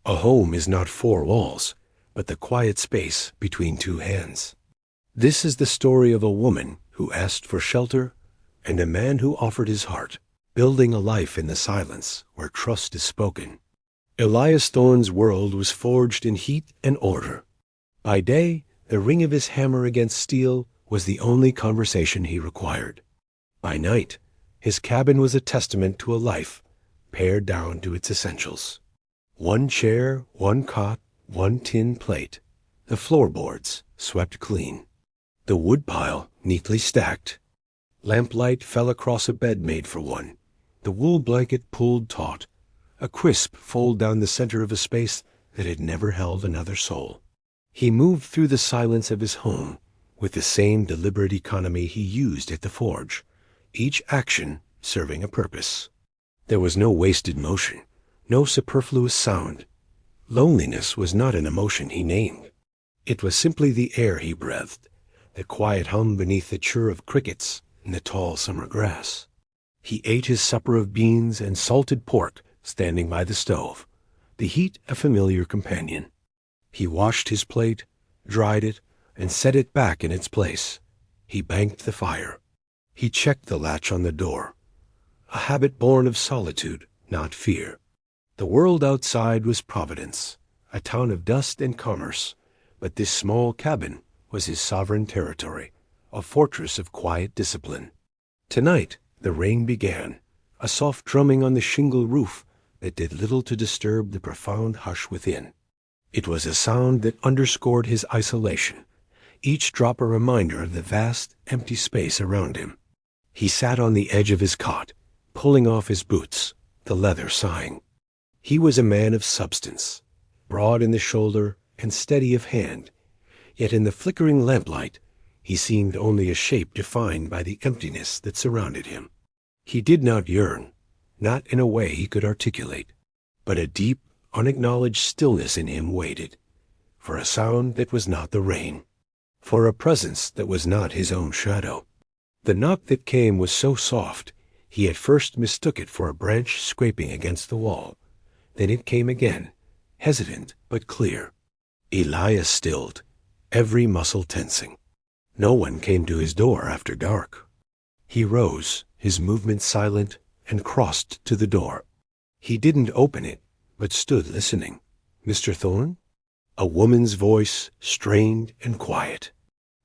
A home is not four walls, but the quiet space between two hands. This is the story of a woman who asked for shelter and a man who offered his heart, building a life in the silence where trust is spoken. Elias Thorne's world was forged in heat and order. By day, the ring of his hammer against steel was the only conversation he required. By night, his cabin was a testament to a life pared down to its essentials. One chair, one cot, one tin plate, the floorboards swept clean, the woodpile neatly stacked. Lamplight fell across a bed made for one, the wool blanket pulled taut, a crisp fold down the center of a space that had never held another soul. He moved through the silence of his home with the same deliberate economy he used at the forge, each action serving a purpose. There was no wasted motion, no superfluous sound. Loneliness was not an emotion he named. It was simply the air he breathed, the quiet hum beneath the chirr of crickets in the tall summer grass. He ate his supper of beans and salted pork standing by the stove, the heat a familiar companion. He washed his plate, dried it, and set it back in its place. He banked the fire. He checked the latch on the door, a habit born of solitude, not fear. The world outside was Providence, a town of dust and commerce, but this small cabin was his sovereign territory, a fortress of quiet discipline. Tonight, the rain began, a soft drumming on the shingle roof that did little to disturb the profound hush within. It was a sound that underscored his isolation, each drop a reminder of the vast, empty space around him. He sat on the edge of his cot, pulling off his boots, the leather sighing. He was a man of substance, broad in the shoulder and steady of hand, yet in the flickering lamplight he seemed only a shape defined by the emptiness that surrounded him. He did not yearn, not in a way he could articulate, but a deep, unacknowledged stillness in him waited, for a sound that was not the rain, for a presence that was not his own shadow. The knock that came was so soft, he at first mistook it for a branch scraping against the wall. Then it came again, hesitant but clear. Elias stilled, every muscle tensing. No one came to his door after dark. He rose, his movements silent, and crossed to the door. He didn't open it, but stood listening. "Mr. Thorne?" A woman's voice, strained and quiet.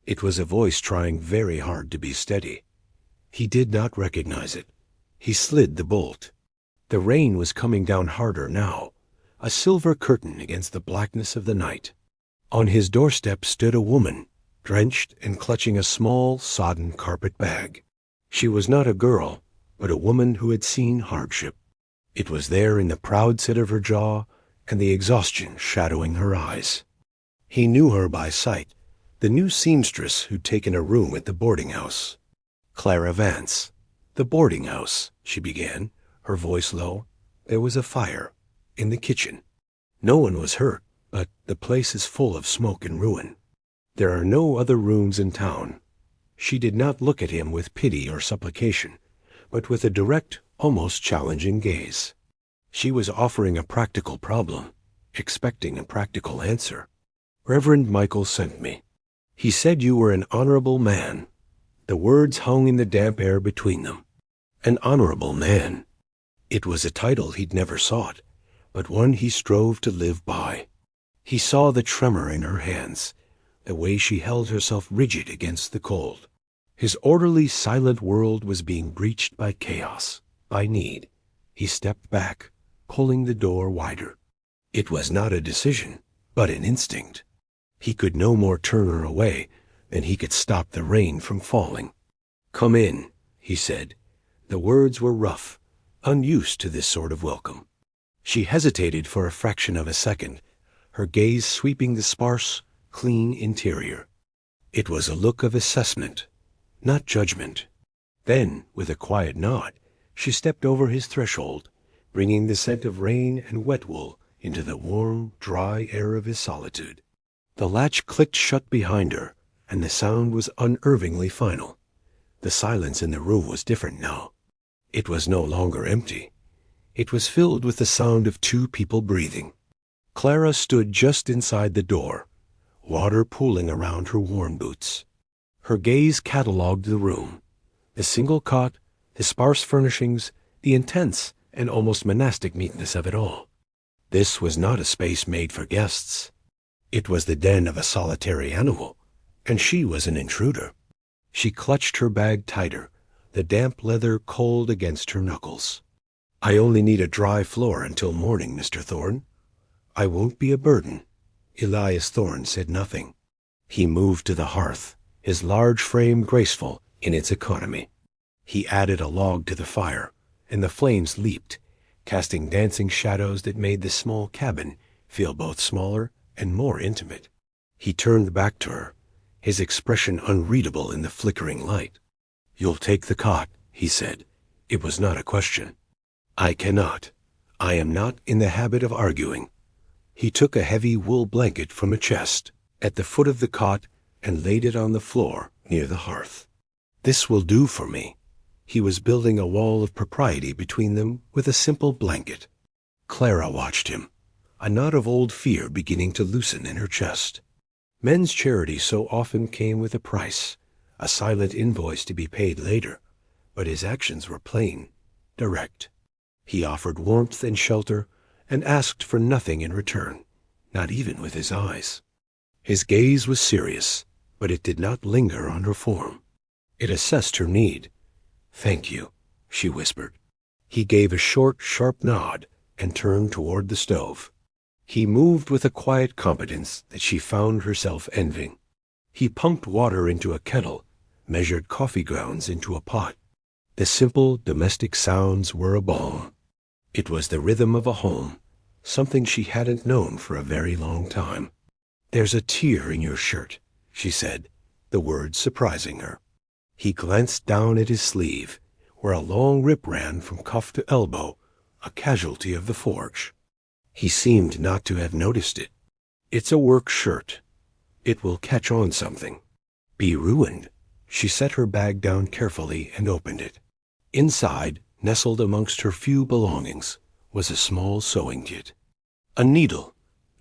It was a voice trying very hard to be steady. He did not recognize it. He slid the bolt. The rain was coming down harder now, a silver curtain against the blackness of the night. On his doorstep stood a woman, drenched and clutching a small, sodden carpet bag. She was not a girl, but a woman who had seen hardship. It was there in the proud set of her jaw and the exhaustion shadowing her eyes. He knew her by sight, the new seamstress who'd taken a room at the boarding house. "Clara Vance, the boarding house," she began, her voice low. "There was a fire in the kitchen. No one was hurt, but the place is full of smoke and ruin. There are no other rooms in town." She did not look at him with pity or supplication, but with a direct, almost challenging gaze. She was offering a practical problem, expecting a practical answer. "Reverend Michael sent me. He said you were an honorable man." The words hung in the damp air between them. An honorable man. It was a title he'd never sought, but one he strove to live by. He saw the tremor in her hands, the way she held herself rigid against the cold. His orderly, silent world was being breached by chaos, by need. He stepped back, pulling the door wider. It was not a decision, but an instinct. He could no more turn her away than he could stop the rain from falling. "Come in," he said. The words were rough, unused to this sort of welcome. She hesitated for a fraction of a second, her gaze sweeping the sparse, clean interior. It was a look of assessment, not judgment. Then, with a quiet nod, she stepped over his threshold, bringing the scent of rain and wet wool into the warm, dry air of his solitude. The latch clicked shut behind her, and the sound was unervingly final. The silence in the room was different now. It was no longer empty. It was filled with the sound of two people breathing. Clara stood just inside the door, water pooling around her worn boots. Her gaze catalogued the room, the single cot, the sparse furnishings, the intense and almost monastic neatness of it all. This was not a space made for guests. It was the den of a solitary animal, and she was an intruder. She clutched her bag tighter, the damp leather cold against her knuckles. "I only need a dry floor until morning, Mr. Thorne. I won't be a burden." Elias Thorne said nothing. He moved to the hearth, his large frame graceful in its economy. He added a log to the fire, and the flames leaped, casting dancing shadows that made the small cabin feel both smaller and more intimate. He turned back to her, his expression unreadable in the flickering light. "You'll take the cot," he said. It was not a question. "I cannot. I am not in the habit of arguing." He took a heavy wool blanket from a chest at the foot of the cot and laid it on the floor near the hearth. "This will do for me." He was building a wall of propriety between them with a simple blanket. Clara watched him, a knot of old fear beginning to loosen in her chest. Men's charity so often came with a price, a silent invoice to be paid later, but his actions were plain, direct. He offered warmth and shelter and asked for nothing in return, not even with his eyes. His gaze was serious, but it did not linger on her form. It assessed her need. "Thank you," she whispered. He gave a short, sharp nod and turned toward the stove. He moved with a quiet competence that she found herself envying. He pumped water into a kettle, measured coffee grounds into a pot. The simple domestic sounds were a balm. It was the rhythm of a home, something she hadn't known for a very long time. "There's a tear in your shirt," she said, the words surprising her. He glanced down at his sleeve, where a long rip ran from cuff to elbow, a casualty of the forge. He seemed not to have noticed it. "It's a work shirt. It will catch on something. Be ruined." She set her bag down carefully and opened it. Inside, nestled amongst her few belongings, was a small sewing kit. A needle,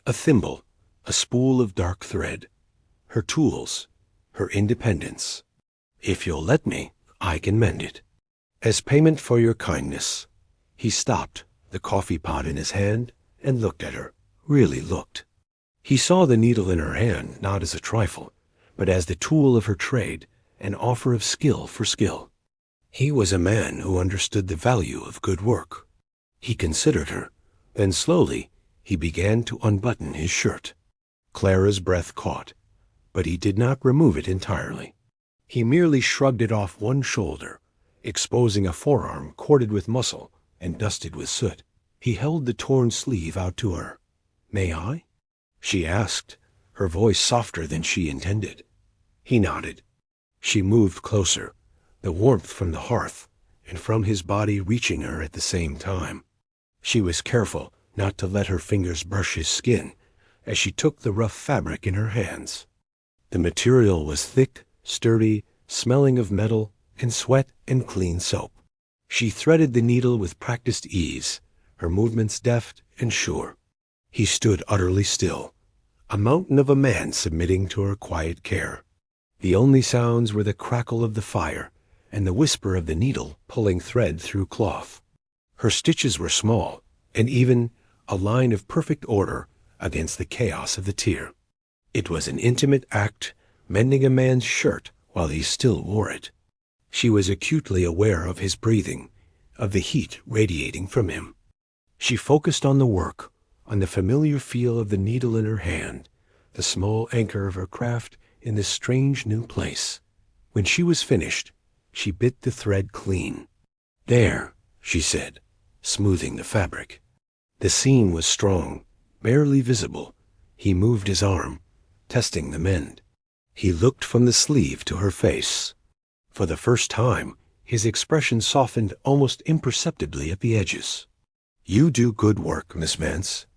a thimble, a spool of dark thread. Her tools, her independence. "If you'll let me, I can mend it. As payment for your kindness." He stopped, the coffee pot in his hand, and looked at her, really looked. He saw the needle in her hand not as a trifle, but as the tool of her trade, an offer of skill for skill. He was a man who understood the value of good work. He considered her, then slowly he began to unbutton his shirt. Clara's breath caught, but he did not remove it entirely. He merely shrugged it off one shoulder, exposing a forearm corded with muscle and dusted with soot. He held the torn sleeve out to her. "May I?" she asked, her voice softer than she intended. He nodded. She moved closer, the warmth from the hearth and from his body reaching her at the same time. She was careful not to let her fingers brush his skin as she took the rough fabric in her hands. The material was thick, sturdy, smelling of metal and sweat and clean soap. She threaded the needle with practiced ease, her movements deft and sure. He stood utterly still, a mountain of a man submitting to her quiet care. The only sounds were the crackle of the fire and the whisper of the needle pulling thread through cloth. Her stitches were small and even, a line of perfect order against the chaos of the tear. It was an intimate act, mending a man's shirt while he still wore it. She was acutely aware of his breathing, of the heat radiating from him. She focused on the work, on the familiar feel of the needle in her hand, the small anchor of her craft in this strange new place. When she was finished, she bit the thread clean. "There," she said, smoothing the fabric. The seam was strong, barely visible. He moved his arm, testing the mend. He looked from the sleeve to her face. For the first time, his expression softened almost imperceptibly at the edges. "You do good work, Miss Vance.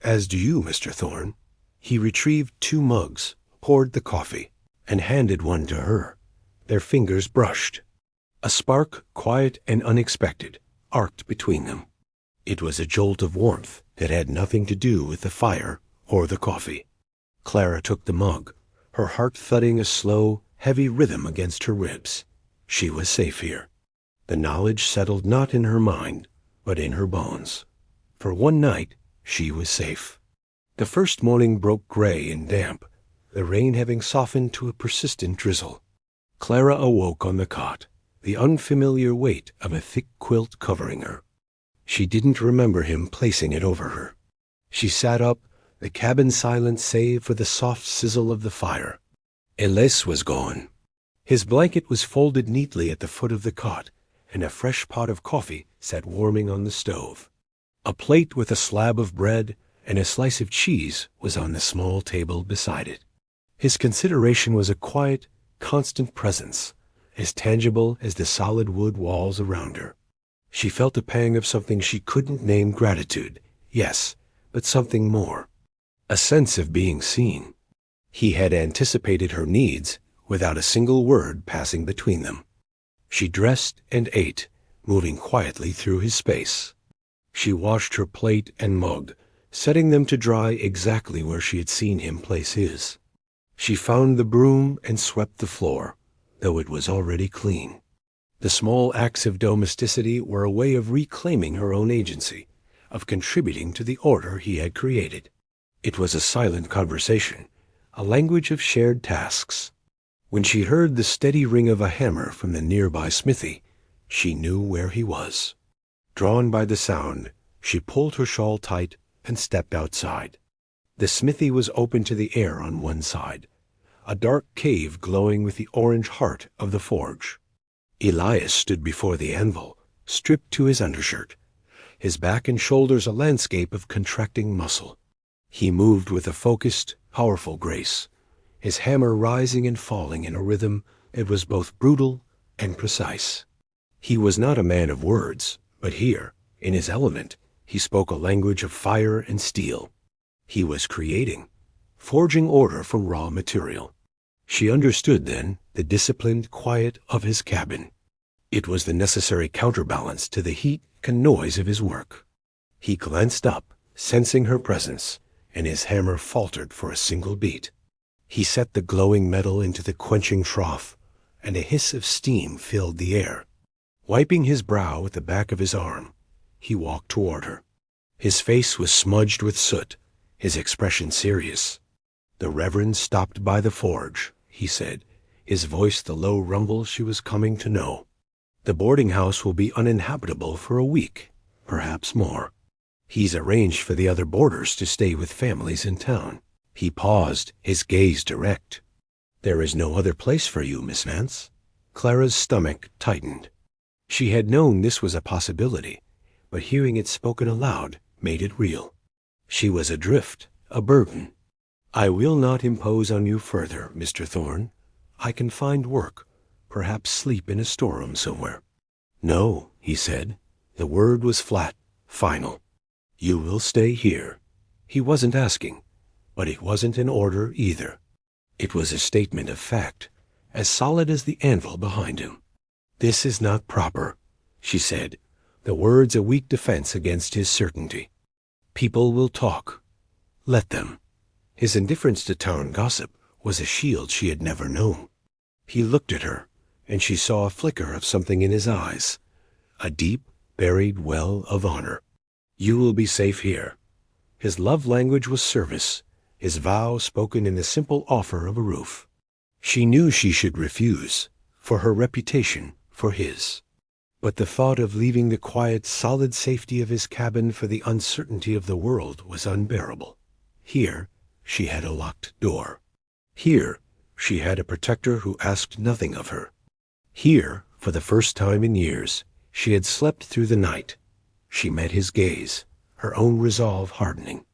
As do you, Mr. Thorne." He retrieved 2 mugs, poured the coffee, and handed one to her. Their fingers brushed. A spark, quiet and unexpected, arced between them. It was a jolt of warmth that had nothing to do with the fire or the coffee. Clara took the mug, her heart thudding a slow, heavy rhythm against her ribs. She was safe here. The knowledge settled not in her mind, but in her bones. For one night, she was safe. The first morning broke gray and damp, the rain having softened to a persistent drizzle. Clara awoke on the cot, the unfamiliar weight of a thick quilt covering her. She didn't remember him placing it over her. She sat up, the cabin silent save for the soft sizzle of the fire. Elias was gone. His blanket was folded neatly at the foot of the cot, and a fresh pot of coffee sat warming on the stove. A plate with a slab of bread and a slice of cheese was on the small table beside it. His consideration was a quiet, constant presence, as tangible as the solid wood walls around her. She felt a pang of something she couldn't name gratitude, yes, but something more. A sense of being seen. He had anticipated her needs without a single word passing between them. She dressed and ate, moving quietly through his space. She washed her plate and mug, setting them to dry exactly where she had seen him place his. She found the broom and swept the floor, though it was already clean. The small acts of domesticity were a way of reclaiming her own agency, of contributing to the order he had created. It was a silent conversation, a language of shared tasks. When she heard the steady ring of a hammer from the nearby smithy, she knew where he was. Drawn by the sound, she pulled her shawl tight and stepped outside. The smithy was open to the air on one side, a dark cave glowing with the orange heart of the forge. Elias stood before the anvil, stripped to his undershirt, his back and shoulders a landscape of contracting muscle. He moved with a focused, powerful grace, his hammer rising and falling in a rhythm that was both brutal and precise. He was not a man of words, but here, in his element, he spoke a language of fire and steel. He was creating, forging order from raw material. She understood then the disciplined quiet of his cabin. It was the necessary counterbalance to the heat and noise of his work. He glanced up, sensing her presence, and his hammer faltered for a single beat. He set the glowing metal into the quenching trough, and a hiss of steam filled the air. Wiping his brow with the back of his arm, he walked toward her. His face was smudged with soot, his expression serious. "The Reverend stopped by the forge," he said, his voice the low rumble she was coming to know. "The boarding house will be uninhabitable for a week, perhaps more. He's arranged for the other boarders to stay with families in town." He paused, his gaze direct. "There is no other place for you, Miss Vance?" Clara's stomach tightened. She had known this was a possibility, but hearing it spoken aloud made it real. She was adrift, a burden. "I will not impose on you further, Mr. Thorne. I can find work, perhaps sleep in a storeroom somewhere." "No," he said. The word was flat, final. "You will stay here." He wasn't asking, but it wasn't an order either. It was a statement of fact, as solid as the anvil behind him. "This is not proper," she said, the words a weak defense against his certainty. "People will talk. Let them." His indifference to town gossip was a shield she had never known. He looked at her, and she saw a flicker of something in his eyes, a deep, buried well of honor. "You will be safe here." His love language was service, his vow spoken in the simple offer of a roof. She knew she should refuse, for her reputation, for his. But the thought of leaving the quiet, solid safety of his cabin for the uncertainty of the world was unbearable. Here, she had a locked door. Here, she had a protector who asked nothing of her. Here, for the first time in years, she had slept through the night. She met his gaze, her own resolve hardening.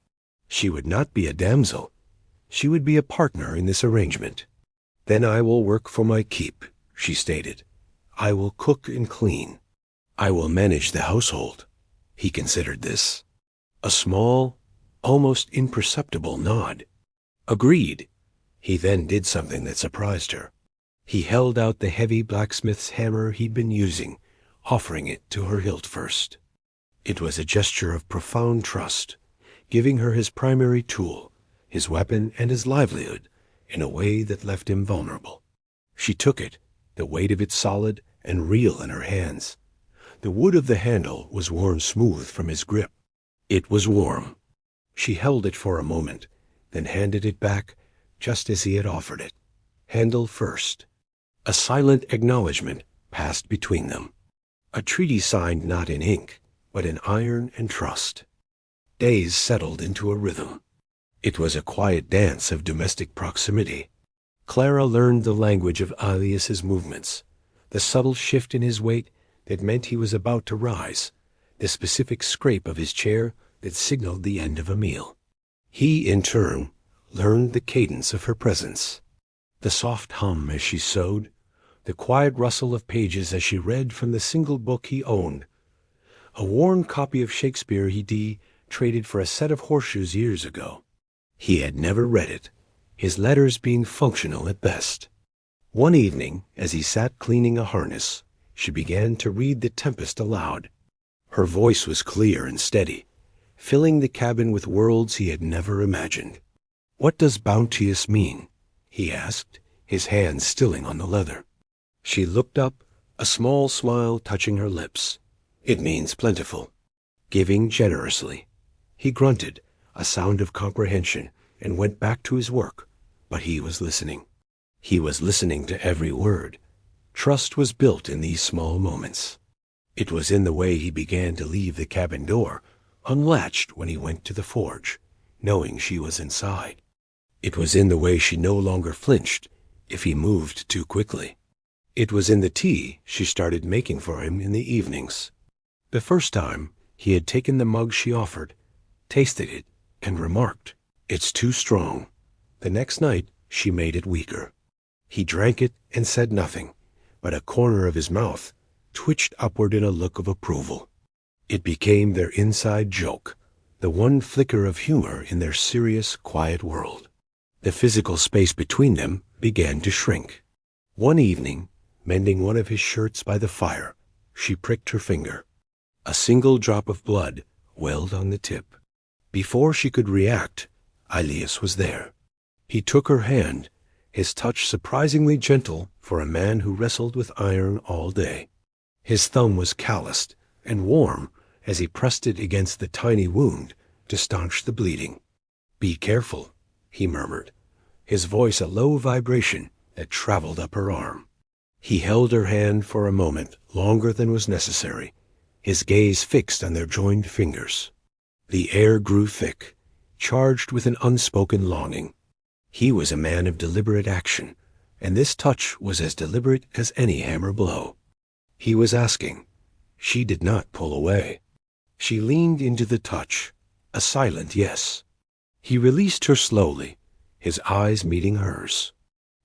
She would not be a damsel. She would be a partner in this arrangement. "Then I will work for my keep," she stated. "I will cook and clean. I will manage the household." He considered this. A small, almost imperceptible nod. "Agreed." He then did something that surprised her. He held out the heavy blacksmith's hammer he'd been using, offering it to her hilt first. It was a gesture of profound trust, giving her his primary tool, his weapon and his livelihood, in a way that left him vulnerable. She took it, the weight of it solid and real in her hands. The wood of the handle was worn smooth from his grip. It was warm. She held it for a moment, then handed it back just as he had offered it. Handle first. A silent acknowledgment passed between them. A treaty signed not in ink, but in iron and trust. Days settled into a rhythm. It was a quiet dance of domestic proximity. Clara learned the language of Elias's movements, the subtle shift in his weight that meant he was about to rise, the specific scrape of his chair that signaled the end of a meal. He, in turn, learned the cadence of her presence, the soft hum as she sewed, the quiet rustle of pages as she read from the single book he owned, a worn copy of Shakespeare he'd traded for a set of horseshoes years ago. He had never read it, his letters being functional at best. One evening, as he sat cleaning a harness, she began to read The Tempest aloud. Her voice was clear and steady, filling the cabin with worlds he had never imagined. "What does bounteous mean?" he asked, his hand stilling on the leather. She looked up, a small smile touching her lips. "It means plentiful, giving generously." He grunted, a sound of comprehension, and went back to his work, but he was listening. He was listening to every word. Trust was built in these small moments. It was in the way he began to leave the cabin door, unlatched when he went to the forge, knowing she was inside. It was in the way she no longer flinched if he moved too quickly. It was in the tea she started making for him in the evenings. The first time, he had taken the mug she offered, tasted it, and remarked, "It's too strong." The next night, she made it weaker. He drank it and said nothing, but a corner of his mouth twitched upward in a look of approval. It became their inside joke, the one flicker of humor in their serious, quiet world. The physical space between them began to shrink. One evening, mending one of his shirts by the fire, she pricked her finger. A single drop of blood welled on the tip. Before she could react, Elias was there. He took her hand, his touch surprisingly gentle for a man who wrestled with iron all day. His thumb was calloused and warm as he pressed it against the tiny wound to staunch the bleeding. "Be careful," he murmured, his voice a low vibration that traveled up her arm. He held her hand for a moment longer than was necessary, his gaze fixed on their joined fingers. The air grew thick, charged with an unspoken longing. He was a man of deliberate action, and this touch was as deliberate as any hammer blow. He was asking. She did not pull away. She leaned into the touch, a silent yes. He released her slowly, his eyes meeting hers.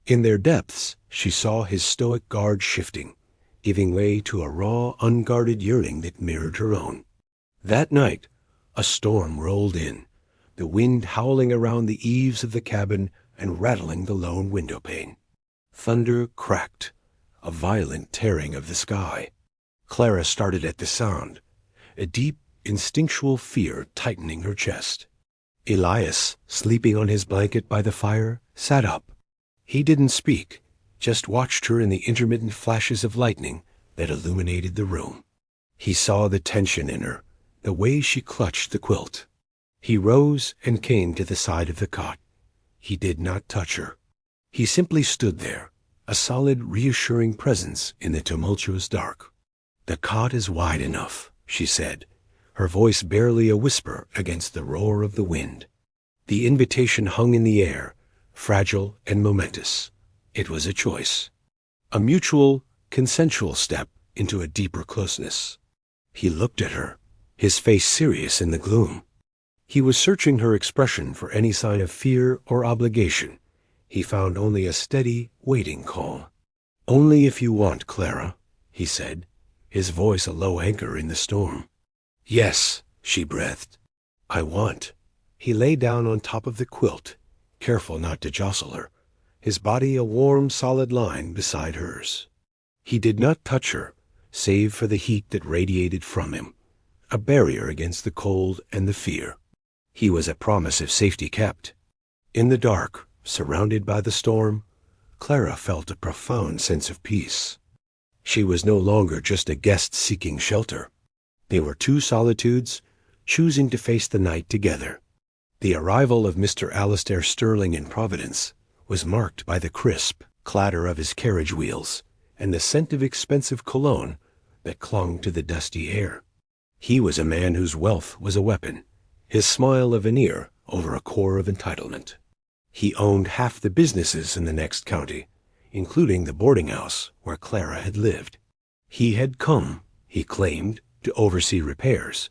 In their depths, she saw his stoic guard shifting, giving way to a raw, unguarded yearning that mirrored her own. That night, a storm rolled in, the wind howling around the eaves of the cabin and rattling the lone window pane. Thunder cracked, a violent tearing of the sky. Clara started at the sound, a deep, instinctual fear tightening her chest. Elias, sleeping on his blanket by the fire, sat up. He didn't speak, just watched her in the intermittent flashes of lightning that illuminated the room. He saw the tension in her, the way she clutched the quilt. He rose and came to the side of the cot. He did not touch her. He simply stood there, a solid, reassuring presence in the tumultuous dark. "The cot is wide enough," she said, her voice barely a whisper against the roar of the wind. The invitation hung in the air, fragile and momentous. It was a choice, a mutual, consensual step into a deeper closeness. He looked at her, his face serious in the gloom. He was searching her expression for any sign of fear or obligation. He found only a steady, waiting calm. "Only if you want, Clara," he said, his voice a low anchor in the storm. "Yes," she breathed. "I want." He lay down on top of the quilt, careful not to jostle her, his body a warm, solid line beside hers. He did not touch her, save for the heat that radiated from him, a barrier against the cold and the fear. He was a promise of safety kept. In the dark, surrounded by the storm, Clara felt a profound sense of peace. She was no longer just a guest seeking shelter. They were two solitudes, choosing to face the night together. The arrival of Mr. Alistair Sterling in Providence was marked by the crisp clatter of his carriage wheels and the scent of expensive cologne that clung to the dusty air. He was a man whose wealth was a weapon, his smile a veneer over a core of entitlement. He owned half the businesses in the next county, including the boarding house where Clara had lived. He had come, he claimed, to oversee repairs,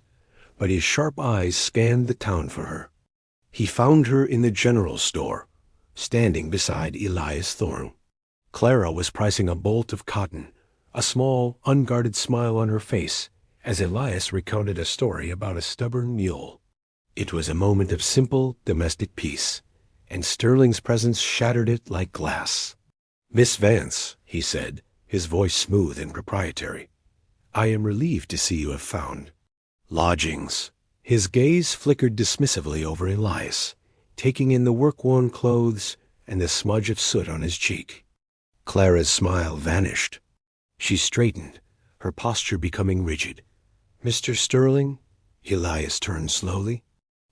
but his sharp eyes scanned the town for her. He found her in the general store, standing beside Elias Thorne. Clara was pricing a bolt of cotton, a small, unguarded smile on her face as Elias recounted a story about a stubborn mule. It was a moment of simple domestic peace, and Sterling's presence shattered it like glass. "Miss Vance," he said, his voice smooth and proprietary, "I am relieved to see you have found lodgings." His gaze flickered dismissively over Elias, taking in the work-worn clothes and the smudge of soot on his cheek. Clara's smile vanished. She straightened, her posture becoming rigid. "Mr. Sterling?" Elias turned slowly.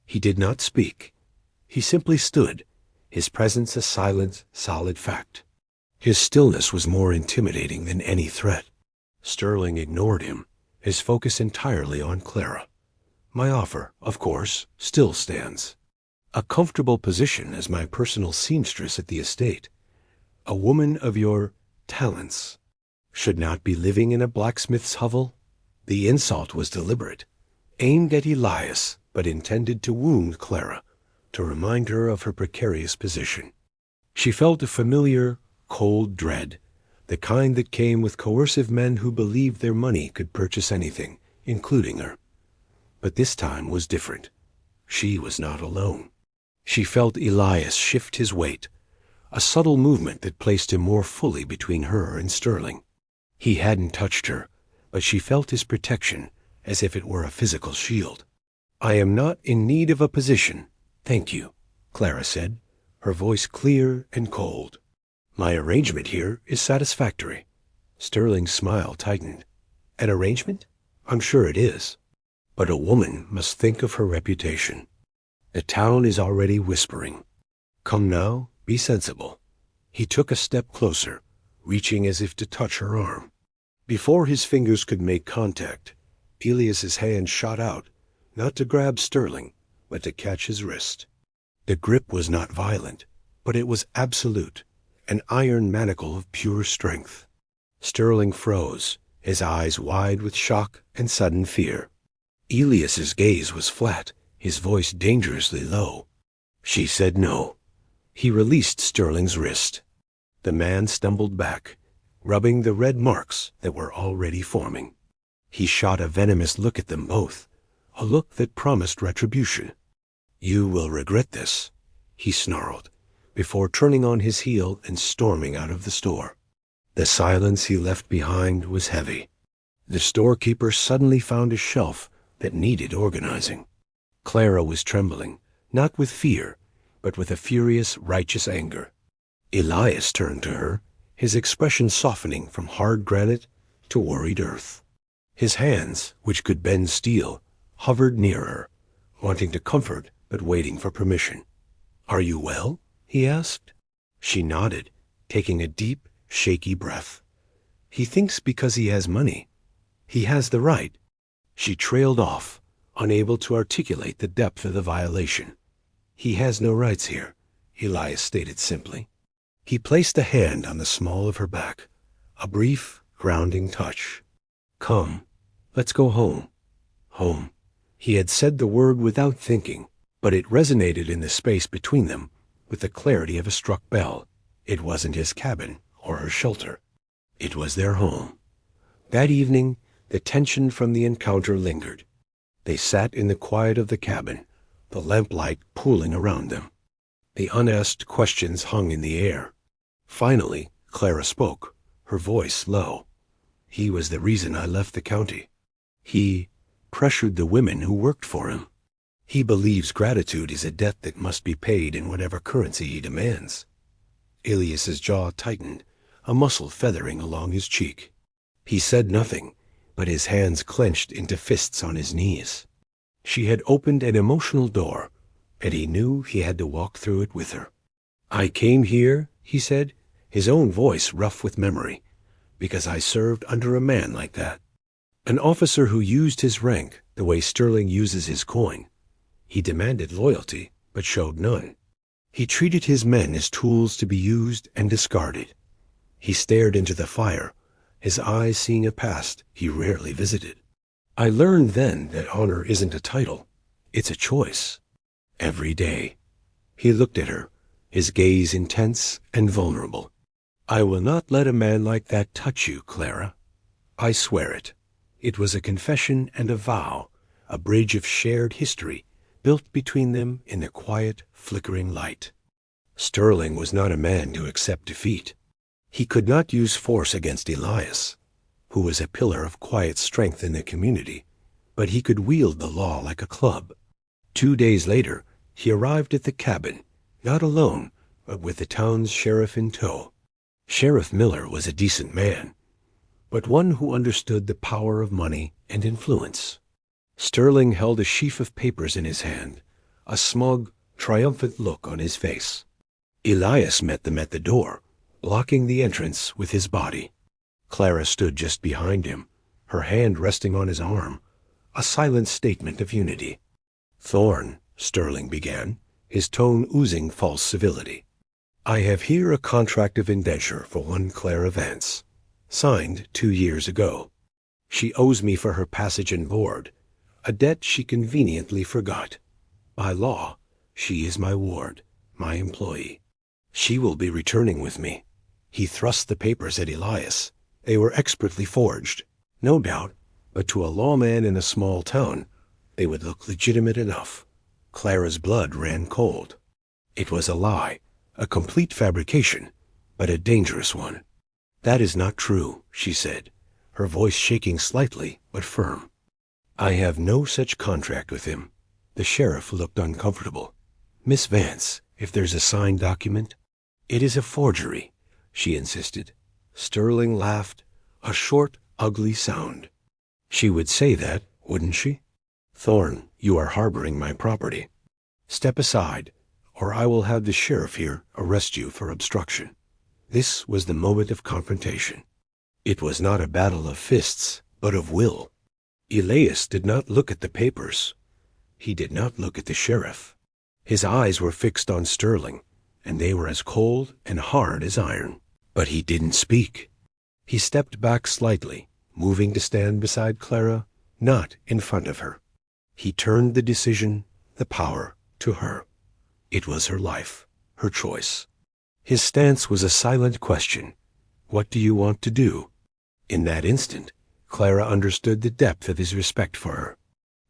He did not speak. He simply stood, his presence a silent, solid fact. His stillness was more intimidating than any threat. Sterling ignored him, his focus entirely on Clara. "My offer, of course, still stands. A comfortable position as my personal seamstress at the estate. A woman of your talents should not be living in a blacksmith's hovel." The insult was deliberate, aimed at Elias, but intended to wound Clara, to remind her of her precarious position. She felt a familiar, cold dread, the kind that came with coercive men who believed their money could purchase anything, including her. But this time was different. She was not alone. She felt Elias shift his weight, a subtle movement that placed him more fully between her and Sterling. He hadn't touched her, but she felt his protection as if it were a physical shield. "I am not in need of a position, thank you," Clara said, her voice clear and cold. "My arrangement here is satisfactory." Sterling's smile tightened. "An arrangement? I'm sure it is. But a woman must think of her reputation. The town is already whispering. Come now, be sensible." He took a step closer, reaching as if to touch her arm. Before his fingers could make contact, Elias's hand shot out, not to grab Sterling, but to catch his wrist. The grip was not violent, but it was absolute, an iron manacle of pure strength. Sterling froze, his eyes wide with shock and sudden fear. Elias's gaze was flat, his voice dangerously low. She said no. He released Sterling's wrist. The man stumbled back, rubbing the red marks that were already forming. He shot a venomous look at them both, a look that promised retribution. "You will regret this," he snarled, before turning on his heel and storming out of the store. The silence he left behind was heavy. The storekeeper suddenly found a shelf that needed organizing. Clara was trembling, not with fear, but with a furious, righteous anger. Elias turned to her, his expression softening from hard granite to worried earth. His hands, which could bend steel, hovered near her, wanting to comfort but waiting for permission. "Are you well?" he asked. She nodded, taking a deep, shaky breath. "He thinks because he has money. He has the right." She trailed off, unable to articulate the depth of the violation. "He has no rights here," Elias stated simply. He placed a hand on the small of her back, a brief, grounding touch. "Come, let's go home." Home. He had said the word without thinking, but it resonated in the space between them with the clarity of a struck bell. It wasn't his cabin or her shelter. It was their home. That evening, the tension from the encounter lingered. They sat in the quiet of the cabin, the lamplight pooling around them. The unasked questions hung in the air. Finally, Clara spoke, her voice low. "He was the reason I left the county. He pressured the women who worked for him. He believes gratitude is a debt that must be paid in whatever currency he demands. Elias's jaw tightened, a muscle feathering along his cheek. He said nothing, but his hands clenched into fists on his knees. She had opened an emotional door, and he knew he had to walk through it with her. "I came here," he said, his own voice rough with memory, "because I served under a man like that. An officer who used his rank the way Sterling uses his coin. He demanded loyalty, but showed none. He treated his men as tools to be used and discarded. He stared into the fire, his eyes seeing a past he rarely visited. I learned then that honor isn't a title, it's a choice. Every day." He looked at her, his gaze intense and vulnerable. "I will not let a man like that touch you, Clara. I swear it." It was a confession and a vow, a bridge of shared history built between them in the quiet, flickering light. Sterling was not a man to accept defeat. He could not use force against Elias, who was a pillar of quiet strength in the community, but he could wield the law like a club. 2 days later, he arrived at the cabin, not alone, but with the town's sheriff in tow. Sheriff Miller was a decent man, but one who understood the power of money and influence. Sterling held a sheaf of papers in his hand, a smug, triumphant look on his face. Elias met them at the door, blocking the entrance with his body. Clara stood just behind him, her hand resting on his arm, a silent statement of unity. "Thorne," Sterling began, his tone oozing false civility, "I have here a contract of indenture for one Clara Vance, signed 2 years ago. She owes me for her passage and board, a debt she conveniently forgot. By law, she is my ward, my employee. She will be returning with me." He thrust the papers at Elias. They were expertly forged, no doubt, but to a lawman in a small town, they would look legitimate enough. Clara's blood ran cold. It was a lie, a complete fabrication, but a dangerous one. "That is not true," she said, her voice shaking slightly but firm. "I have no such contract with him." The sheriff looked uncomfortable. "Miss Vance, if there's a signed document—" "It is a forgery," she insisted. Sterling laughed, a short, ugly sound. "She would say that, wouldn't she? Thorne, you are harboring my property. Step aside, or I will have the sheriff here arrest you for obstruction." This was the moment of confrontation. It was not a battle of fists, but of will. Elias did not look at the papers. He did not look at the sheriff. His eyes were fixed on Sterling, and they were as cold and hard as iron. But he didn't speak. He stepped back slightly, moving to stand beside Clara, not in front of her. He turned the decision, the power, to her. It was her life, her choice. His stance was a silent question. "What do you want to do?" In that instant, Clara understood the depth of his respect for her.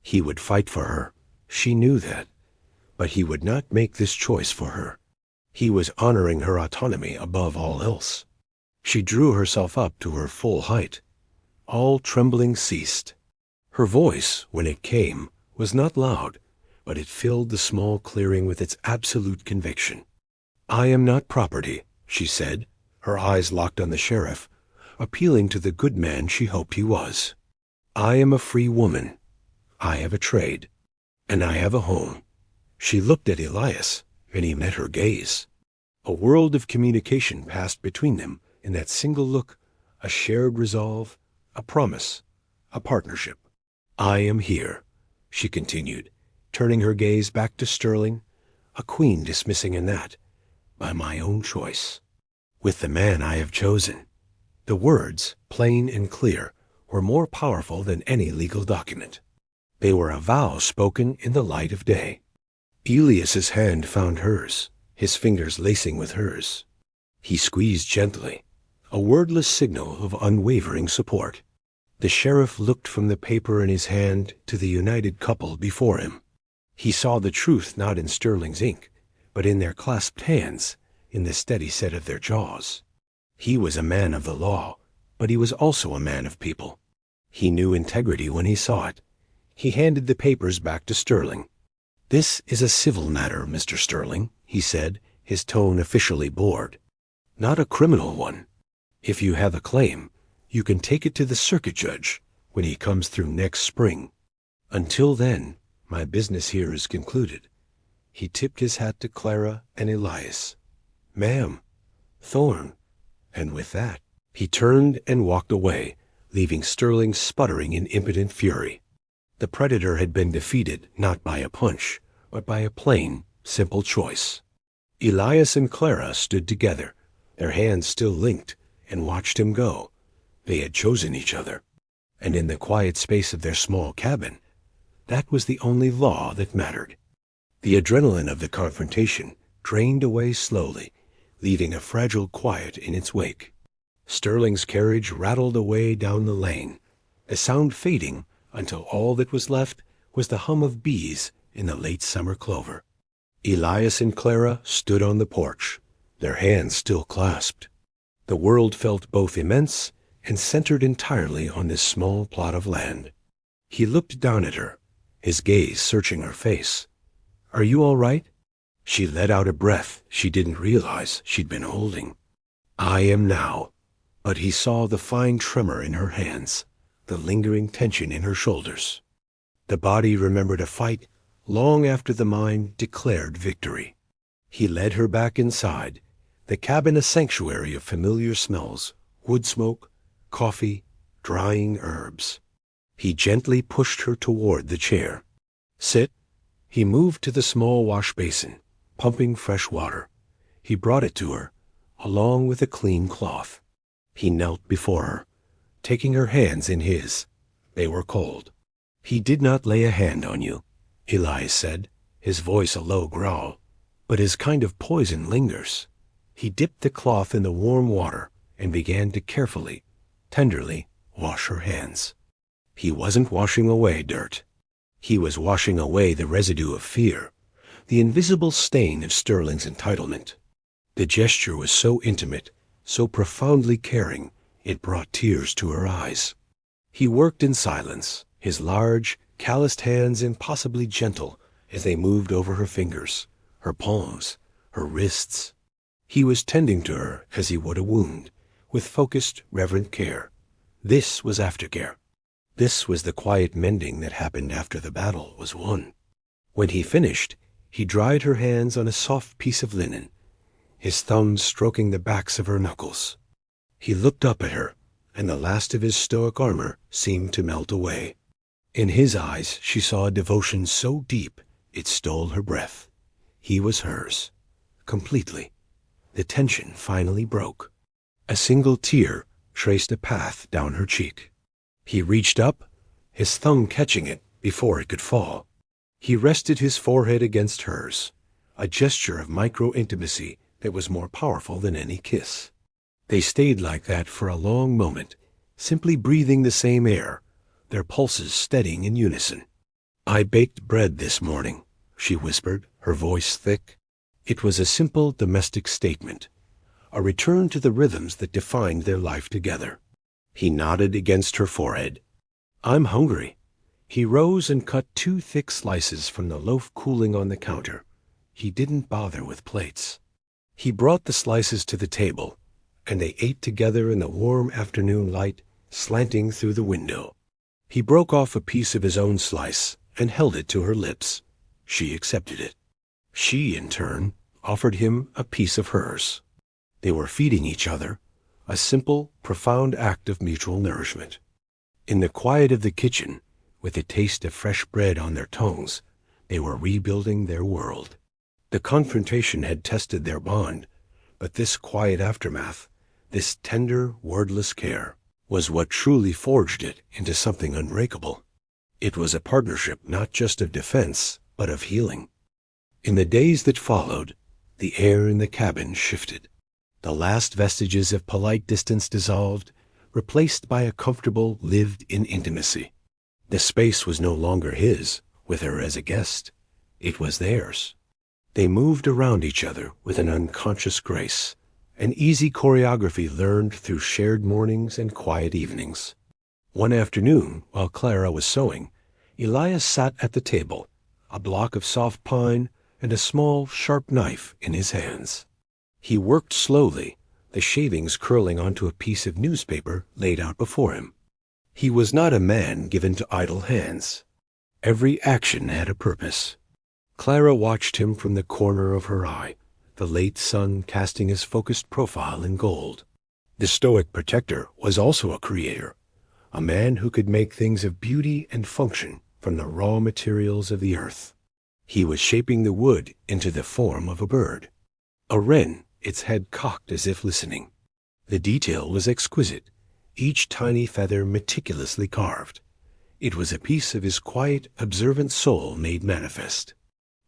He would fight for her. She knew that. But he would not make this choice for her. He was honoring her autonomy above all else. She drew herself up to her full height. All trembling ceased. Her voice, when it came, was not loud, but it filled the small clearing with its absolute conviction. "I am not property," she said, her eyes locked on the sheriff, appealing to the good man she hoped he was. "I am a free woman. I have a trade. And I have a home." She looked at Elias, and he met her gaze. A world of communication passed between them in that single look, a shared resolve, a promise, a partnership. "I am here," she continued, turning her gaze back to Sterling, a queen dismissing a gnat, "by my own choice, with the man I have chosen." The words, plain and clear, were more powerful than any legal document. They were a vow spoken in the light of day. Elias's hand found hers, his fingers lacing with hers. He squeezed gently, a wordless signal of unwavering support. The sheriff looked from the paper in his hand to the united couple before him. He saw the truth not in Sterling's ink, but in their clasped hands, in the steady set of their jaws. He was a man of the law, but he was also a man of people. He knew integrity when he saw it. He handed the papers back to Sterling. "This is a civil matter, Mr. Sterling," he said, his tone officially bored. "Not a criminal one. If you have a claim, you can take it to the circuit judge when he comes through next spring. Until then, my business here is concluded." He tipped his hat to Clara and Elias. "Ma'am, Thorne." And with that, he turned and walked away, leaving Sterling sputtering in impotent fury. The predator had been defeated not by a punch, but by a plain, simple choice. Elias and Clara stood together, their hands still linked, and watched him go. They had chosen each other, and in the quiet space of their small cabin, that was the only law that mattered. The adrenaline of the confrontation drained away slowly, leaving a fragile quiet in its wake. Sterling's carriage rattled away down the lane, the sound fading until all that was left was the hum of bees in the late summer clover. Elias and Clara stood on the porch, their hands still clasped. The world felt both immense and centered entirely on this small plot of land. He looked down at her, his gaze searching her face. "Are you all right?" She let out a breath she didn't realize she'd been holding. "I am now." But he saw the fine tremor in her hands, the lingering tension in her shoulders. The body remembered a fight long after the mind declared victory. He led her back inside, the cabin a sanctuary of familiar smells, wood smoke, coffee, drying herbs. He gently pushed her toward the chair. "Sit." He moved to the small wash basin, pumping fresh water. He brought it to her, along with a clean cloth. He knelt before her, taking her hands in his. They were cold. "He did not lay a hand on you," Elias said, his voice a low growl, "but his kind of poison lingers." He dipped the cloth in the warm water and began to carefully, tenderly wash her hands. He wasn't washing away dirt. He was washing away the residue of fear, the invisible stain of Sterling's entitlement. The gesture was so intimate, so profoundly caring, it brought tears to her eyes. He worked in silence, his large, calloused hands impossibly gentle as they moved over her fingers, her palms, her wrists. He was tending to her as he would a wound, with focused, reverent care. This was aftercare. This was the quiet mending that happened after the battle was won. When he finished, he dried her hands on a soft piece of linen, his thumbs stroking the backs of her knuckles. He looked up at her, and the last of his stoic armor seemed to melt away. In his eyes she saw a devotion so deep it stole her breath. He was hers, completely. The tension finally broke. A single tear traced a path down her cheek. He reached up, his thumb catching it before it could fall. He rested his forehead against hers, a gesture of micro-intimacy that was more powerful than any kiss. They stayed like that for a long moment, simply breathing the same air, their pulses steadying in unison. "I baked bread this morning," she whispered, her voice thick. It was a simple domestic statement, a return to the rhythms that defined their life together. He nodded against her forehead. "I'm hungry." He rose and cut 2 thick slices from the loaf cooling on the counter. He didn't bother with plates. He brought the slices to the table, and they ate together in the warm afternoon light slanting through the window. He broke off a piece of his own slice and held it to her lips. She accepted it. She, in turn, offered him a piece of hers. They were feeding each other, a simple, profound act of mutual nourishment. In the quiet of the kitchen, with the taste of fresh bread on their tongues, they were rebuilding their world. The confrontation had tested their bond, but this quiet aftermath, this tender, wordless care, was what truly forged it into something unbreakable. It was a partnership not just of defense, but of healing. In the days that followed, the air in the cabin shifted. The last vestiges of polite distance dissolved, replaced by a comfortable, lived-in intimacy. The space was no longer his, with her as a guest. It was theirs. They moved around each other with an unconscious grace, an easy choreography learned through shared mornings and quiet evenings. One afternoon, while Clara was sewing, Elias sat at the table, a block of soft pine and a small, sharp knife in his hands. He worked slowly, the shavings curling onto a piece of newspaper laid out before him. He was not a man given to idle hands. Every action had a purpose. Clara watched him from the corner of her eye, the late sun casting his focused profile in gold. The stoic protector was also a creator, a man who could make things of beauty and function from the raw materials of the earth. He was shaping the wood into the form of a bird. A wren, its head cocked as if listening. The detail was exquisite, each tiny feather meticulously carved. It was a piece of his quiet, observant soul made manifest.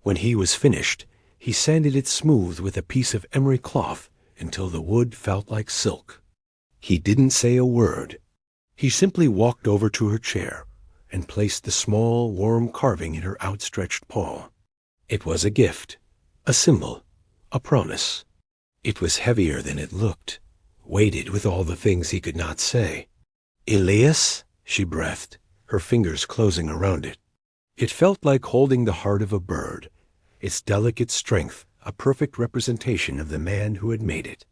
When he was finished, he sanded it smooth with a piece of emery cloth until the wood felt like silk. He didn't say a word. He simply walked over to her chair and placed the small, warm carving in her outstretched paw. It was a gift, a symbol, a promise. It was heavier than it looked, weighted with all the things he could not say. "Elias," she breathed, her fingers closing around it. It felt like holding the heart of a bird, its delicate strength a perfect representation of the man who had made it.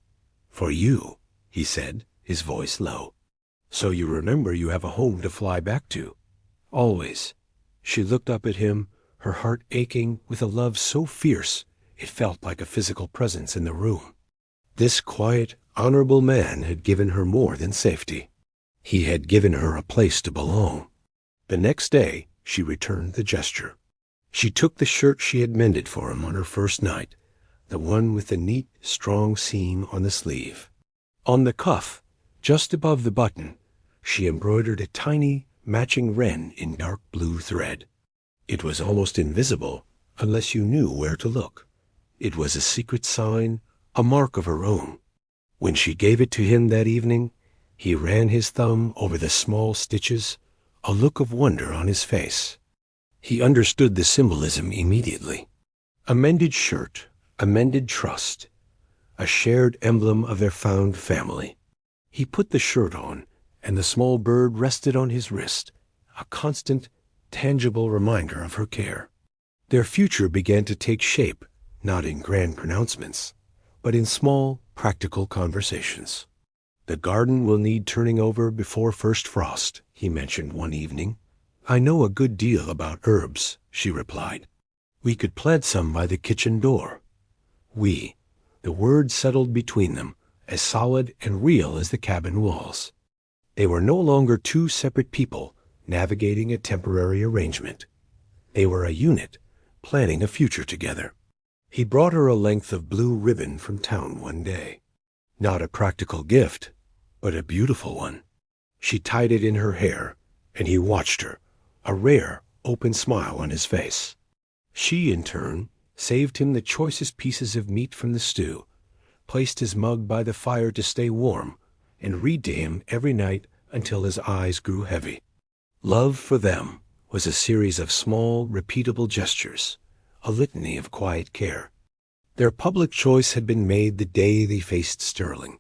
"For you," he said, his voice low. "So you remember you have a home to fly back to." "Always." She looked up at him, her heart aching with a love so fierce it felt like a physical presence in the room. This quiet, honorable man had given her more than safety. He had given her a place to belong. The next day she returned the gesture. She took the shirt she had mended for him on her first night, the one with the neat, strong seam on the sleeve. On the cuff, just above the button, she embroidered a tiny, matching wren in dark blue thread. It was almost invisible unless you knew where to look. It was a secret sign, a mark of her own. When she gave it to him that evening, he ran his thumb over the small stitches, a look of wonder on his face. He understood the symbolism immediately. A mended shirt, a mended trust, a shared emblem of their found family. He put the shirt on, and the small bird rested on his wrist, a constant, tangible reminder of her care. Their future began to take shape, not in grand pronouncements, but in small, practical conversations. "The garden will need turning over before first frost," he mentioned one evening. "I know a good deal about herbs," she replied. "We could plant some by the kitchen door." "We." The word settled between them, as solid and real as the cabin walls. They were no longer two separate people navigating a temporary arrangement. They were a unit, planning a future together. He brought her a length of blue ribbon from town one day. Not a practical gift, but a beautiful one. She tied it in her hair, and he watched her, a rare, open smile on his face. She, in turn, saved him the choicest pieces of meat from the stew, placed his mug by the fire to stay warm, and read to him every night until his eyes grew heavy. Love for them was a series of small, repeatable gestures, a litany of quiet care. Their public choice had been made the day they faced Sterling,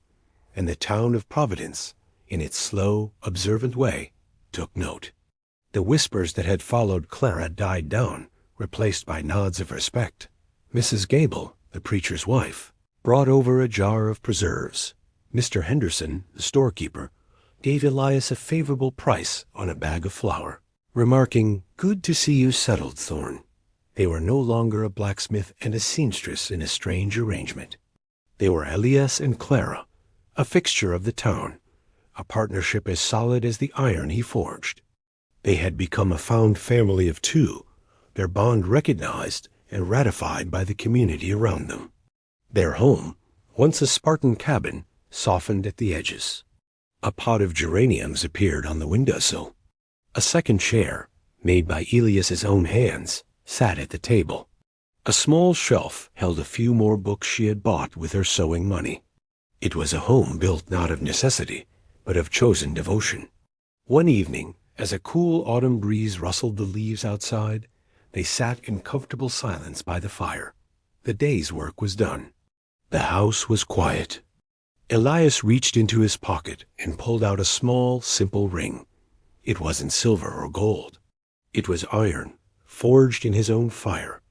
and the town of Providence, in its slow, observant way, took note. The whispers that had followed Clara died down, replaced by nods of respect. Mrs. Gable, the preacher's wife, brought over a jar of preserves. Mr. Henderson, the storekeeper, gave Elias a favorable price on a bag of flour, remarking, "Good to see you settled, Thorne." They were no longer a blacksmith and a seamstress in a strange arrangement. They were Elias and Clara, a fixture of the town, a partnership as solid as the iron he forged. They had become a found family of two, their bond recognized and ratified by the community around them. Their home, once a Spartan cabin, softened at the edges. A pot of geraniums appeared on the windowsill. A second chair, made by Elias's own hands, sat at the table. A small shelf held a few more books she had bought with her sewing money. It was a home built not of necessity, but of chosen devotion. One evening, as a cool autumn breeze rustled the leaves outside, they sat in comfortable silence by the fire. The day's work was done. The house was quiet. Elias reached into his pocket and pulled out a small, simple ring. It wasn't silver or gold. It was iron, forged in his own fire,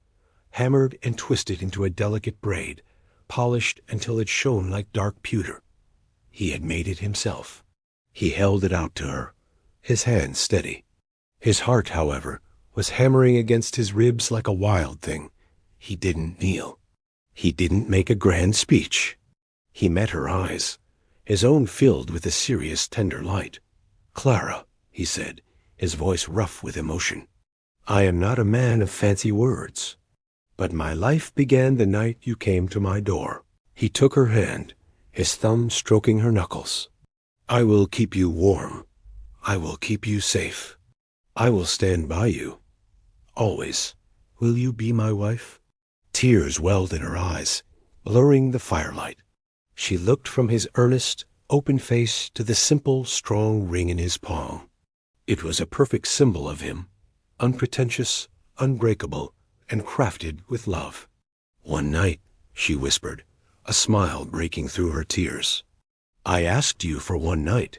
hammered and twisted into a delicate braid, polished until it shone like dark pewter. He had made it himself. He held it out to her, his hand steady. His heart, however, was hammering against his ribs like a wild thing. He didn't kneel. He didn't make a grand speech. He met her eyes, his own filled with a serious, tender light. "Clara," he said, his voice rough with emotion, "I am not a man of fancy words, but my life began the night you came to my door." He took her hand, his thumb stroking her knuckles. "I will keep you warm. I will keep you safe. I will stand by you. Always. Will you be my wife?" Tears welled in her eyes, blurring the firelight. She looked from his earnest, open face to the simple, strong ring in his palm. It was a perfect symbol of him, unpretentious, unbreakable, and crafted with love. "One night," she whispered, a smile breaking through her tears. "I asked you for one night."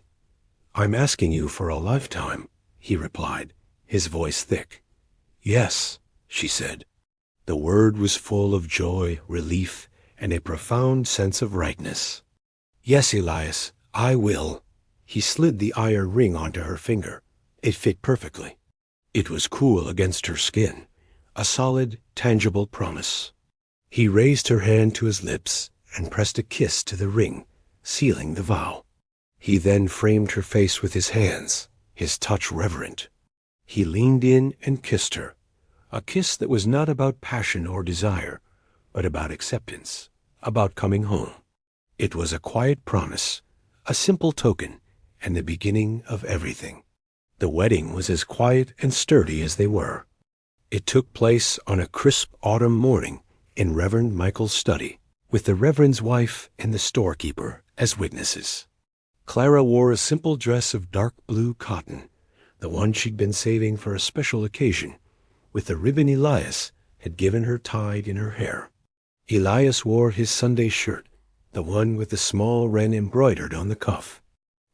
"I'm asking you for a lifetime," he replied, his voice thick. "Yes," she said. The word was full of joy, relief, and a profound sense of rightness. "Yes, Elias, I will." He slid the iron ring onto her finger. It fit perfectly. It was cool against her skin, a solid, tangible promise. He raised her hand to his lips and pressed a kiss to the ring, sealing the vow. He then framed her face with his hands, his touch reverent. He leaned in and kissed her, a kiss that was not about passion or desire, but about acceptance, about coming home. It was a quiet promise, a simple token, and the beginning of everything. The wedding was as quiet and sturdy as they were. It took place on a crisp autumn morning in Reverend Michael's study, with the Reverend's wife and the storekeeper as witnesses. Clara wore a simple dress of dark blue cotton, the one she'd been saving for a special occasion, with the ribbon Elias had given her tied in her hair. Elias wore his Sunday shirt, the one with the small wren embroidered on the cuff.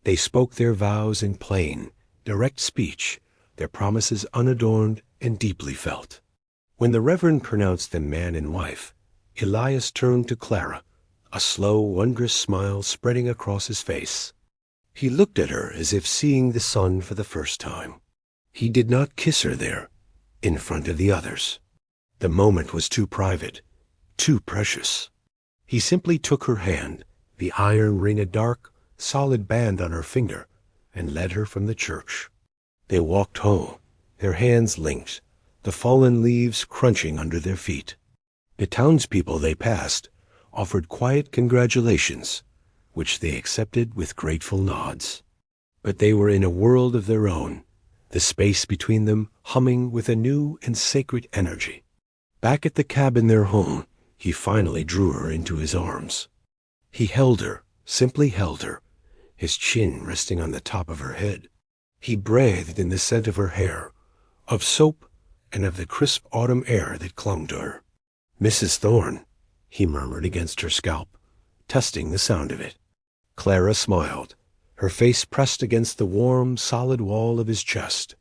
They spoke their vows in plain, direct speech, their promises unadorned and deeply felt. When the Reverend pronounced them man and wife, Elias turned to Clara, a slow, wondrous smile spreading across his face. He looked at her as if seeing the sun for the first time. He did not kiss her there, in front of the others. The moment was too private, too precious. He simply took her hand, the iron ring a dark, solid band on her finger, and led her from the church. They walked home, their hands linked, the fallen leaves crunching under their feet. The townspeople they passed offered quiet congratulations, which they accepted with grateful nods. But they were in a world of their own, the space between them humming with a new and sacred energy. Back at the cabin, their home, he finally drew her into his arms. He held her, simply held her, his chin resting on the top of her head. He breathed in the scent of her hair, of soap, and of the crisp autumn air that clung to her. "Mrs. Thorne," he murmured against her scalp, testing the sound of it. Clara smiled, her face pressed against the warm, solid wall of his chest.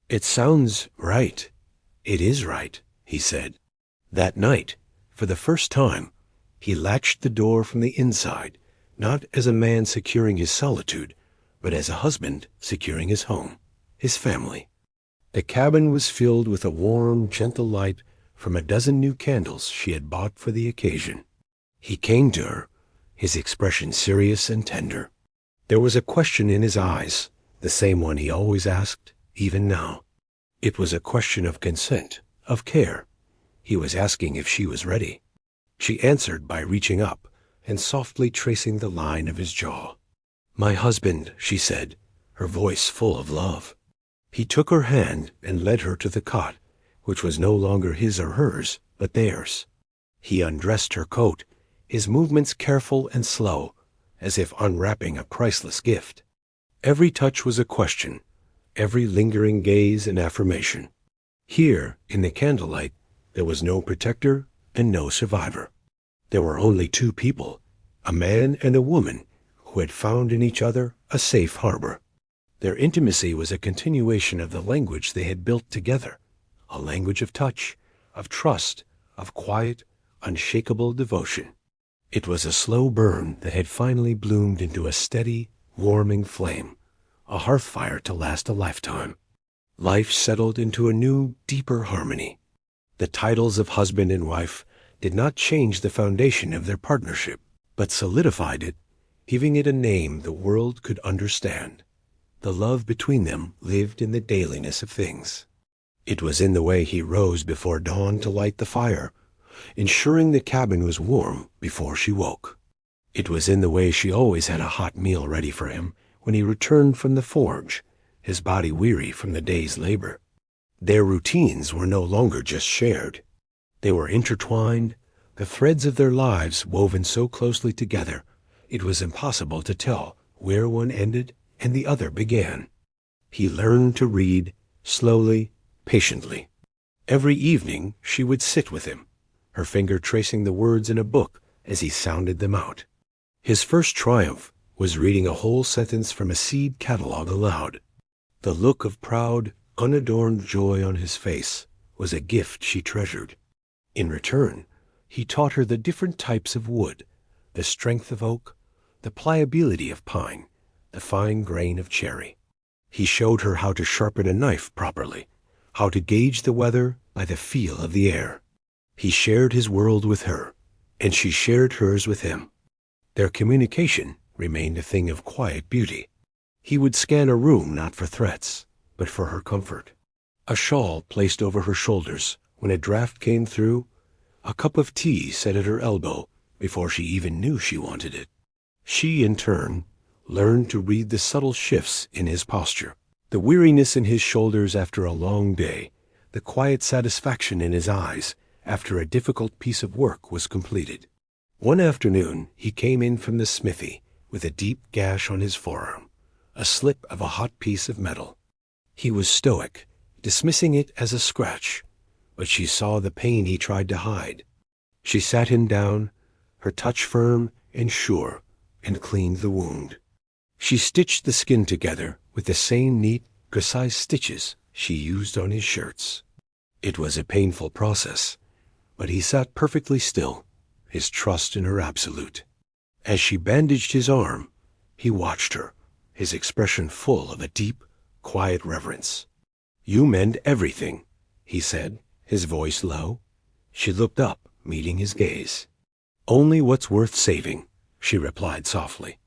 "It sounds right. It is right," he said. That night, for the first time, he latched the door from the inside, not as a man securing his solitude, but as a husband securing his home, his family. The cabin was filled with a warm, gentle light from a dozen new candles she had bought for the occasion. He came to her, his expression serious and tender. There was a question in his eyes, the same one he always asked, even now. It was a question of consent, of care. He was asking if she was ready. She answered by reaching up and softly tracing the line of his jaw. "My husband," she said, her voice full of love. He took her hand and led her to the cot, which was no longer his or hers, but theirs. He undressed her coat, his movements careful and slow, as if unwrapping a priceless gift. Every touch was a question, every lingering gaze an affirmation. Here, in the candlelight, there was no protector and no survivor. There were only two people, a man and a woman, who had found in each other a safe harbor. Their intimacy was a continuation of the language they had built together, a language of touch, of trust, of quiet, unshakable devotion. It was a slow burn that had finally bloomed into a steady, warming flame, a hearth fire to last a lifetime. Life settled into a new, deeper harmony. The titles of husband and wife did not change the foundation of their partnership, but solidified it, giving it a name the world could understand. The love between them lived in the dailiness of things. It was in the way he rose before dawn to light the fire, ensuring the cabin was warm before she woke. It was in the way she always had a hot meal ready for him when he returned from the forge, his body weary from the day's labor. Their routines were no longer just shared. They were intertwined, the threads of their lives woven so closely together, it was impossible to tell where one ended and the other began. He learned to read, slowly, patiently. Every evening she would sit with him, her finger tracing the words in a book as he sounded them out. His first triumph was reading a whole sentence from a seed catalog aloud. The look of proud, unadorned joy on his face was a gift she treasured. In return, he taught her the different types of wood, the strength of oak, the pliability of pine, the fine grain of cherry. He showed her how to sharpen a knife properly, how to gauge the weather by the feel of the air. He shared his world with her, and she shared hers with him. Their communication remained a thing of quiet beauty. He would scan a room not for threats, but for her comfort. A shawl placed over her shoulders when a draft came through, a cup of tea set at her elbow before she even knew she wanted it. She, in turn, learned to read the subtle shifts in his posture, the weariness in his shoulders after a long day, the quiet satisfaction in his eyes after a difficult piece of work was completed. One afternoon he came in from the smithy with a deep gash on his forearm, a slip of a hot piece of metal. He was stoic, dismissing it as a scratch, but she saw the pain he tried to hide. She sat him down, her touch firm and sure, and cleaned the wound. She stitched the skin together with the same neat, precise stitches she used on his shirts. It was a painful process, but he sat perfectly still, his trust in her absolute. As she bandaged his arm, he watched her, his expression full of a deep, quiet reverence. "You mend everything," he said, his voice low. She looked up, meeting his gaze. "Only what's worth saving," she replied softly.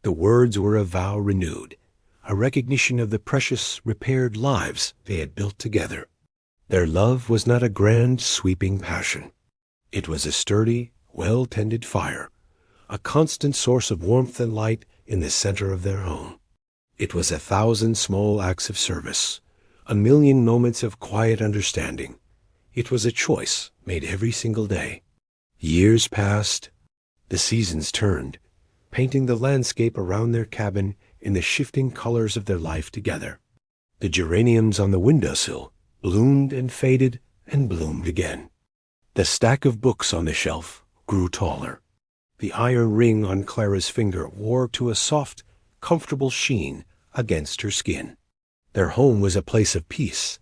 The words were a vow renewed, a recognition of the precious, repaired lives they had built together. Their love was not a grand, sweeping passion. It was a sturdy, well-tended fire, a constant source of warmth and light in the center of their home. It was 1,000 small acts of service, 1,000,000 moments of quiet understanding. It was a choice made every single day. Years passed. The seasons turned, painting the landscape around their cabin in the shifting colors of their life together. The geraniums on the windowsill bloomed and faded and bloomed again. The stack of books on the shelf grew taller. The iron ring on Clara's finger wore to a soft, comfortable sheen against her skin. Their home was a place of peace,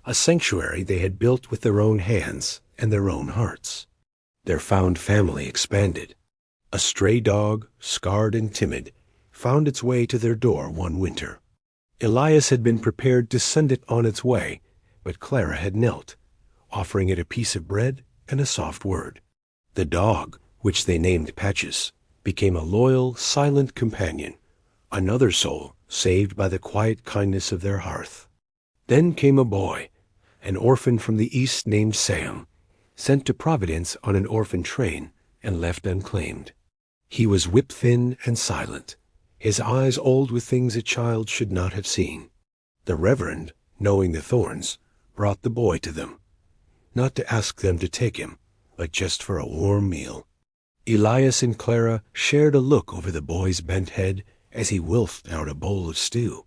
a sanctuary they had built with their own hands and their own hearts. Their found family expanded. A stray dog, scarred and timid, found its way to their door one winter. Elias had been prepared to send it on its way, but Clara had knelt, offering it a piece of bread and a soft word. The dog, which they named Patches, became a loyal, silent companion, another soul saved by the quiet kindness of their hearth. Then came a boy, an orphan from the east named Sam, sent to Providence on an orphan train and left unclaimed. He was whip-thin and silent, his eyes old with things a child should not have seen. The Reverend, knowing the Thornes, brought the boy to them, not to ask them to take him, but just for a warm meal. Elias and Clara shared a look over the boy's bent head as he wilfed out a bowl of stew.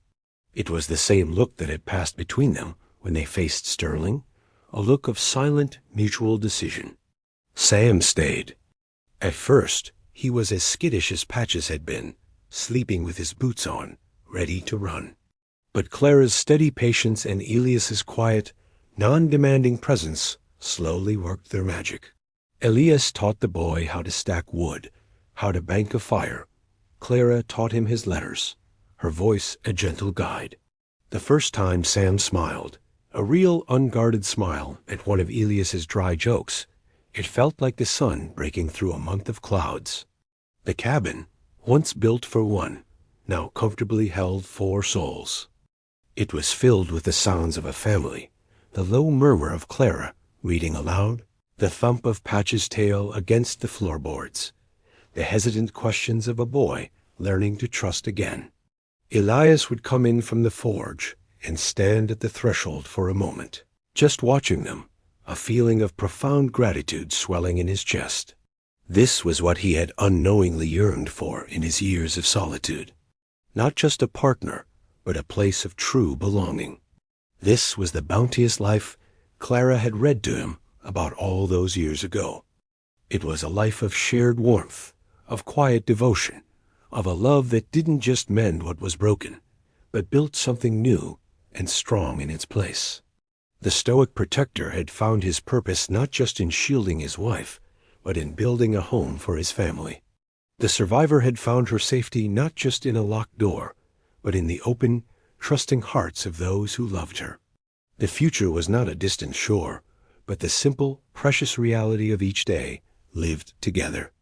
It was the same look that had passed between them when they faced Sterling, a look of silent, mutual decision. Sam stayed. At first, he was as skittish as Patches had been, sleeping with his boots on, ready to run. But Clara's steady patience and Elias's quiet, non-demanding presence slowly worked their magic. Elias taught the boy how to stack wood, how to bank a fire. Clara taught him his letters, her voice a gentle guide. The first time Sam smiled, a real unguarded smile at one of Elias's dry jokes, it felt like the sun breaking through a month of clouds. The cabin, once built for one, now comfortably held 4 souls. It was filled with the sounds of a family, the low murmur of Clara reading aloud, the thump of Patch's tail against the floorboards, the hesitant questions of a boy learning to trust again. Elias would come in from the forge and stand at the threshold for a moment, just watching them, a feeling of profound gratitude swelling in his chest. This was what he had unknowingly yearned for in his years of solitude. Not just a partner, but a place of true belonging. This was the bounteous life Clara had read to him about all those years ago. It was a life of shared warmth, of quiet devotion, of a love that didn't just mend what was broken, but built something new and strong in its place. The stoic protector had found his purpose not just in shielding his wife, but in building a home for his family. The survivor had found her safety not just in a locked door, but in the open, trusting hearts of those who loved her. The future was not a distant shore, but the simple, precious reality of each day lived together.